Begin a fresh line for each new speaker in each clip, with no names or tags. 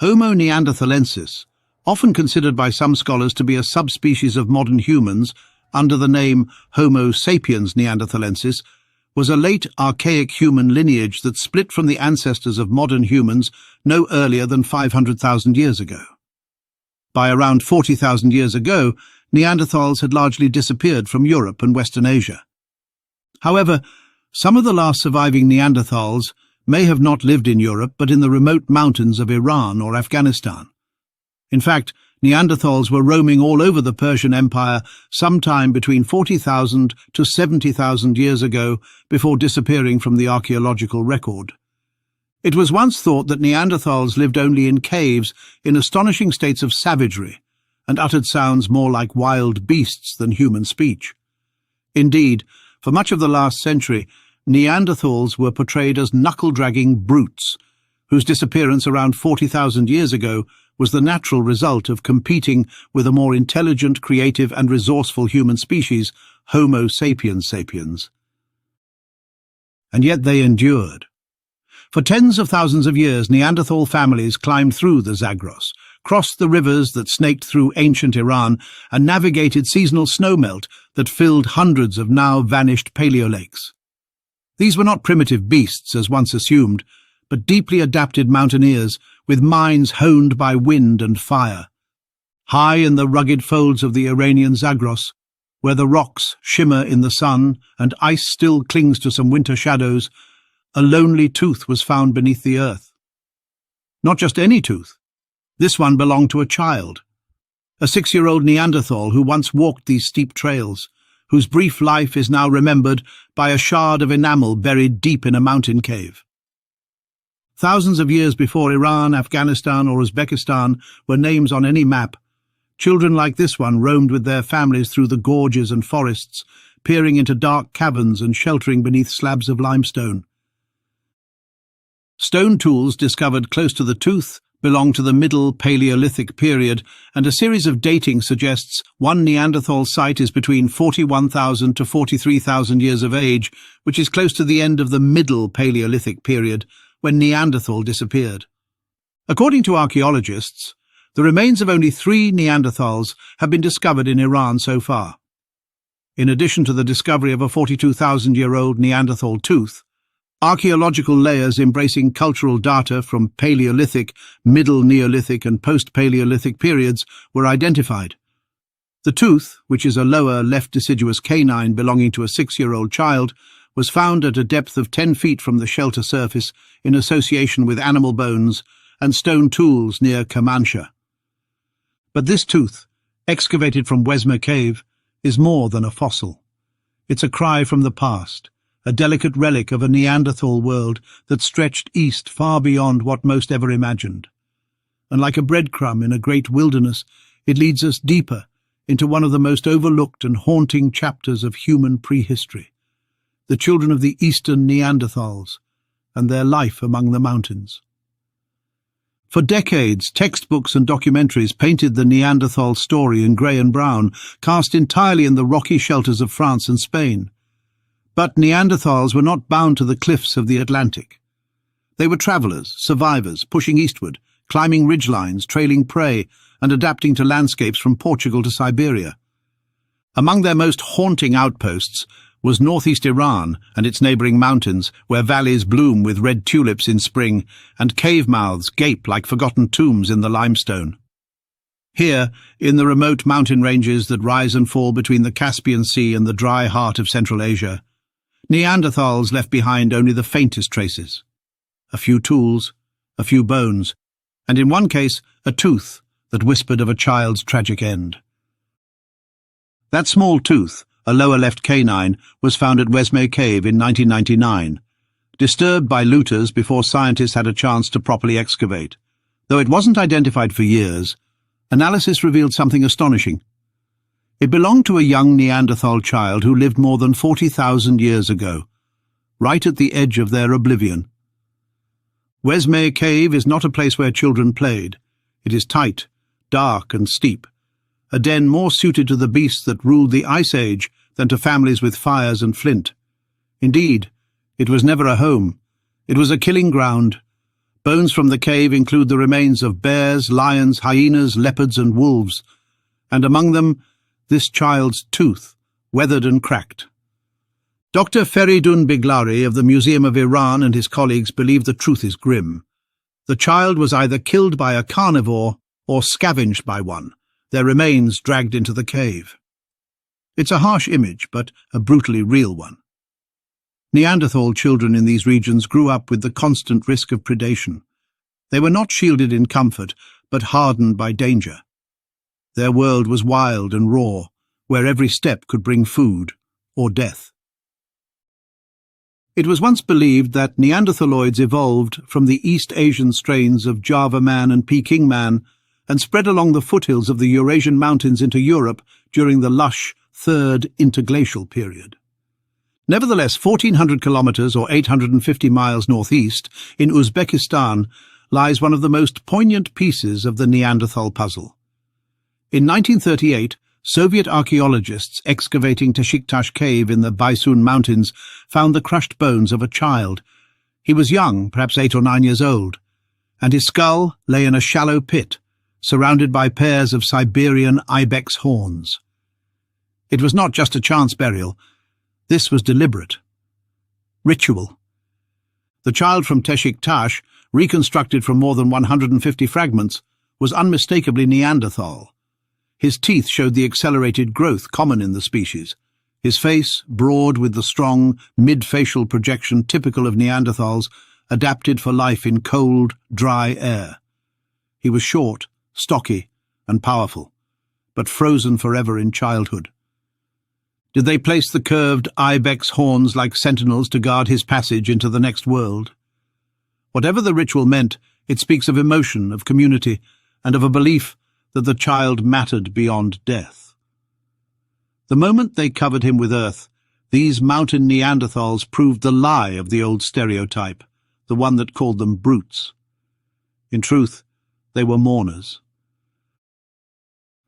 Homo neanderthalensis, often considered by some scholars to be a subspecies of modern humans under the name Homo sapiens neanderthalensis, was a late archaic human lineage that split from the ancestors of modern humans no earlier than 500,000 years ago. By around 40,000 years ago, Neanderthals had largely disappeared from Europe and Western Asia. However, some of the last surviving Neanderthals may have not lived in Europe but in the remote mountains of Iran or Afghanistan. In fact, Neanderthals were roaming all over the Persian Empire sometime between 40,000 to 70,000 years ago before disappearing from the archaeological record. It was once thought that Neanderthals lived only in caves in astonishing states of savagery and uttered sounds more like wild beasts than human speech. Indeed, for much of the last century, Neanderthals were portrayed as knuckle-dragging brutes, whose disappearance around 40,000 years ago was the natural result of competing with a more intelligent, creative and resourceful human species, Homo sapiens sapiens. And yet they endured. For tens of thousands of years, Neanderthal families climbed through the Zagros, crossed the rivers that snaked through ancient Iran, and navigated seasonal snowmelt that filled hundreds of now vanished paleolakes. These were not primitive beasts, as once assumed, but deeply adapted mountaineers with minds honed by wind and fire. High in the rugged folds of the Iranian Zagros, where the rocks shimmer in the sun and ice still clings to some winter shadows, a lonely tooth was found beneath the earth. Not just any tooth. This one belonged to a child, a 6-year-old Neanderthal who once walked these steep trails, whose brief life is now remembered by a shard of enamel buried deep in a mountain cave. Thousands of years before Iran, Afghanistan or Uzbekistan were names on any map, children like this one roamed with their families through the gorges and forests, peering into dark caverns and sheltering beneath slabs of limestone. Stone tools discovered close to the tooth belong to the Middle Paleolithic period, and a series of dating suggests one Neanderthal site is between 41,000 to 43,000 years of age, which is close to the end of the Middle Paleolithic period, when Neanderthal disappeared. According to archaeologists, the remains of only 3 Neanderthals have been discovered in Iran so far. In addition to the discovery of a 42,000-year-old Neanderthal tooth, archaeological layers embracing cultural data from Paleolithic, Middle Neolithic and post-Paleolithic periods were identified. The tooth, which is a lower left deciduous canine belonging to a 6-year-old child, was found at a depth of 10 feet from the shelter surface in association with animal bones and stone tools near Kermanshah. But this tooth, excavated from Wezmeh cave, is more than a fossil. It's a cry from the past, a delicate relic of a Neanderthal world that stretched east far beyond what most ever imagined. And like a breadcrumb in a great wilderness, it leads us deeper into one of the most overlooked and haunting chapters of human prehistory, the children of the eastern Neanderthals and their life among the mountains. For decades, textbooks and documentaries painted the Neanderthal story in grey and brown, cast entirely in the rocky shelters of France and Spain. But Neanderthals were not bound to the cliffs of the Atlantic. They were travellers, survivors, pushing eastward, climbing ridgelines, trailing prey, and adapting to landscapes from Portugal to Siberia. Among their most haunting outposts was northeast Iran and its neighbouring mountains, where valleys bloom with red tulips in spring and cave mouths gape like forgotten tombs in the limestone. Here, in the remote mountain ranges that rise and fall between the Caspian Sea and the dry heart of Central Asia, Neanderthals left behind only the faintest traces. A few tools, a few bones, and in one case, a tooth that whispered of a child's tragic end. That small tooth, a lower left canine, was found at Wezmeh cave in 1999, disturbed by looters before scientists had a chance to properly excavate. Though it wasn't identified for years, analysis revealed something astonishing. It belonged to a young Neanderthal child who lived more than 40,000 years ago, right at the edge of their oblivion. Wezmeh cave is not a place where children played. It is tight, dark and steep, a den more suited to the beasts that ruled the Ice Age than to families with fires and flint. Indeed, it was never a home. It was a killing ground, Bones from the cave include the remains of bears, lions, hyenas, leopards and wolves, and among them this child's tooth, weathered and cracked. Dr. Feridun Biglari of the Museum of Iran and his colleagues believe the truth is grim. The child was either killed by a carnivore or scavenged by one, their remains dragged into the cave. It's a harsh image, but a brutally real one. Neanderthal children in these regions grew up with the constant risk of predation. They were not shielded in comfort, but hardened by danger. Their world was wild and raw, where every step could bring food or death. It was once believed that Neanderthaloids evolved from the East Asian strains of Java man and Peking man and spread along the foothills of the Eurasian mountains into Europe during the lush Third Interglacial period. Nevertheless, 1,400 kilometers or 850 miles northeast, in Uzbekistan, lies one of the most poignant pieces of the Neanderthal puzzle. In 1938, Soviet archaeologists excavating Teshiktash cave in the Baisun Mountains found the crushed bones of a child. He was young, perhaps 8 or 9 years old, and his skull lay in a shallow pit, surrounded by pairs of Siberian ibex horns. It was not just a chance burial. This was deliberate. Ritual. The child from Teshiktash, reconstructed from more than 150 fragments, was unmistakably Neanderthal. His teeth showed the accelerated growth common in the species. His face, broad with the strong, mid-facial projection typical of Neanderthals, adapted for life in cold, dry air. He was short, stocky, and powerful, but frozen forever in childhood. Did they place the curved ibex horns like sentinels to guard his passage into the next world? Whatever the ritual meant, it speaks of emotion, of community, and of a belief that the child mattered beyond death. The moment they covered him with earth, these mountain Neanderthals proved the lie of the old stereotype, the one that called them brutes. In truth, they were mourners.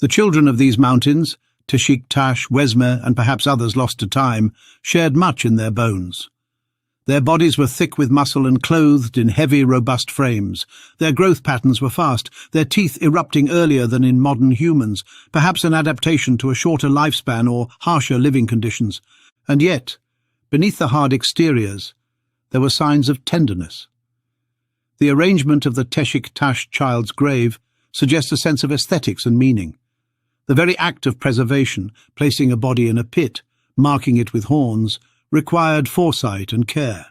The children of these mountains, Teshiktash, Wezmeh, and perhaps others lost to time, shared much in their bones. Their bodies were thick with muscle and clothed in heavy, robust frames. Their growth patterns were fast, their teeth erupting earlier than in modern humans, perhaps an adaptation to a shorter lifespan or harsher living conditions. And yet, beneath the hard exteriors, there were signs of tenderness. The arrangement of the Teshiktash child's grave suggests a sense of aesthetics and meaning. The very act of preservation, placing a body in a pit, marking it with horns, required foresight and care.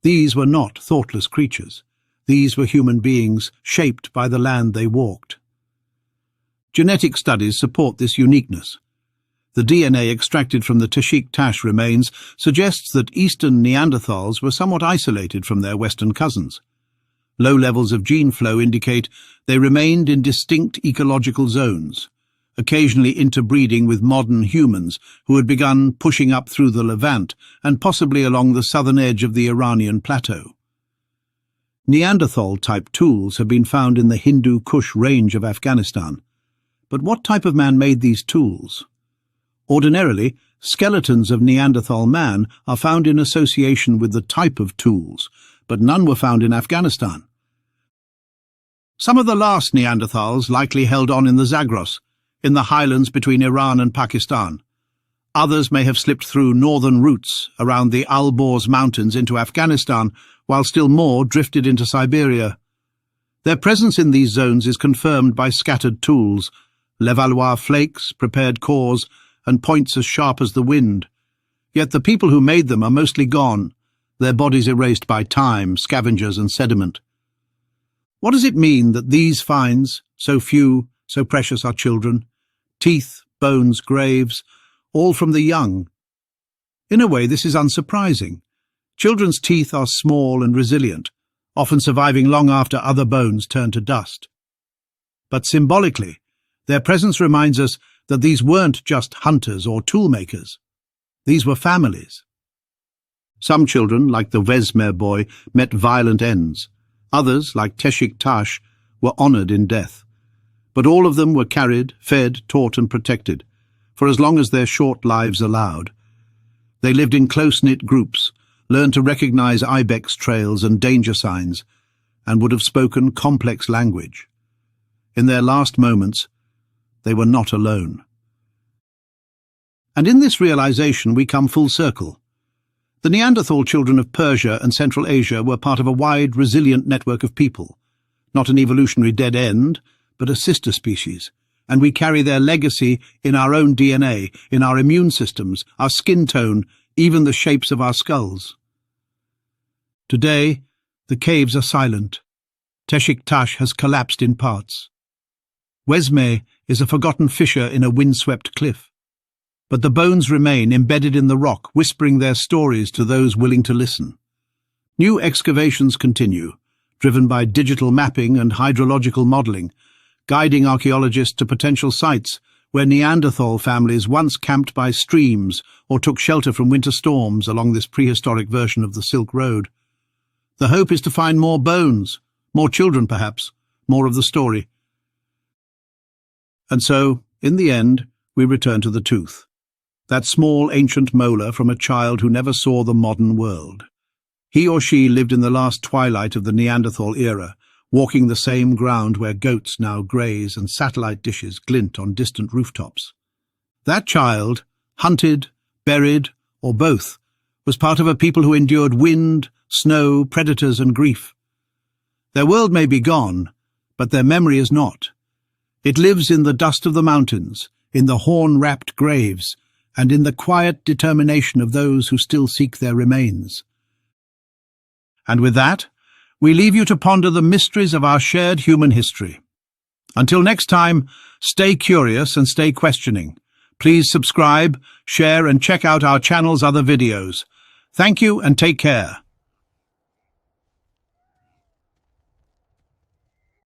These were not thoughtless creatures. These were human beings shaped by the land they walked. Genetic studies support this uniqueness. The DNA extracted from the Teshiktash remains suggests that eastern Neanderthals were somewhat isolated from their western cousins. Low levels of gene flow indicate they remained in distinct ecological zones, occasionally interbreeding with modern humans who had begun pushing up through the Levant and possibly along the southern edge of the Iranian plateau. Neanderthal-type tools have been found in the Hindu Kush range of Afghanistan. But what type of man made these tools? Ordinarily, skeletons of Neanderthal man are found in association with the type of tools, but none were found in Afghanistan. Some of the last Neanderthals likely held on in the Zagros, in the highlands between Iran and Pakistan. Others may have slipped through northern routes around the Alborz Mountains into Afghanistan, while still more drifted into Siberia. Their presence in these zones is confirmed by scattered tools, Levallois flakes, prepared cores, and points as sharp as the wind. Yet the people who made them are mostly gone, their bodies erased by time, scavengers, and sediment. What does it mean that these finds, so few, so precious, are children? Teeth, bones, graves, all from the young. In a way, this is unsurprising. Children's teeth are small and resilient, often surviving long after other bones turn to dust. But symbolically, their presence reminds us that these weren't just hunters or toolmakers. These were families. Some children, like the Wezmeh boy, met violent ends. Others, like Teshiktash, were honoured in death. But all of them were carried, fed, taught and protected, for as long as their short lives allowed. They lived in close-knit groups, learned to recognize ibex trails and danger signs, and would have spoken complex language. In their last moments, they were not alone. And in this realization we come full circle. The Neanderthal children of Persia and Central Asia were part of a wide, resilient network of people, not an evolutionary dead end, but a sister species, and we carry their legacy in our own DNA, in our immune systems, our skin tone, even the shapes of our skulls. Today, the caves are silent. Teshik Tash has collapsed in parts. Wezmeh is a forgotten fissure in a windswept cliff. But the bones remain embedded in the rock, whispering their stories to those willing to listen. New excavations continue, driven by digital mapping and hydrological modelling, guiding archaeologists to potential sites where Neanderthal families once camped by streams or took shelter from winter storms along this prehistoric version of the Silk Road. The hope is to find more bones, more children perhaps, more of the story. And so, in the end, we return to the tooth. That small ancient molar from a child who never saw the modern world. He or she lived in the last twilight of the Neanderthal era, walking the same ground where goats now graze and satellite dishes glint on distant rooftops. That child, hunted, buried, or both, was part of a people who endured wind, snow, predators, and grief. Their world may be gone, but their memory is not. It lives in the dust of the mountains, in the horn-wrapped graves, and in the quiet determination of those who still seek their remains. And with that, we leave you to ponder the mysteries of our shared human history. Until next time, stay curious and stay questioning. Please subscribe, share, and check out our channel's other videos. Thank you and take care.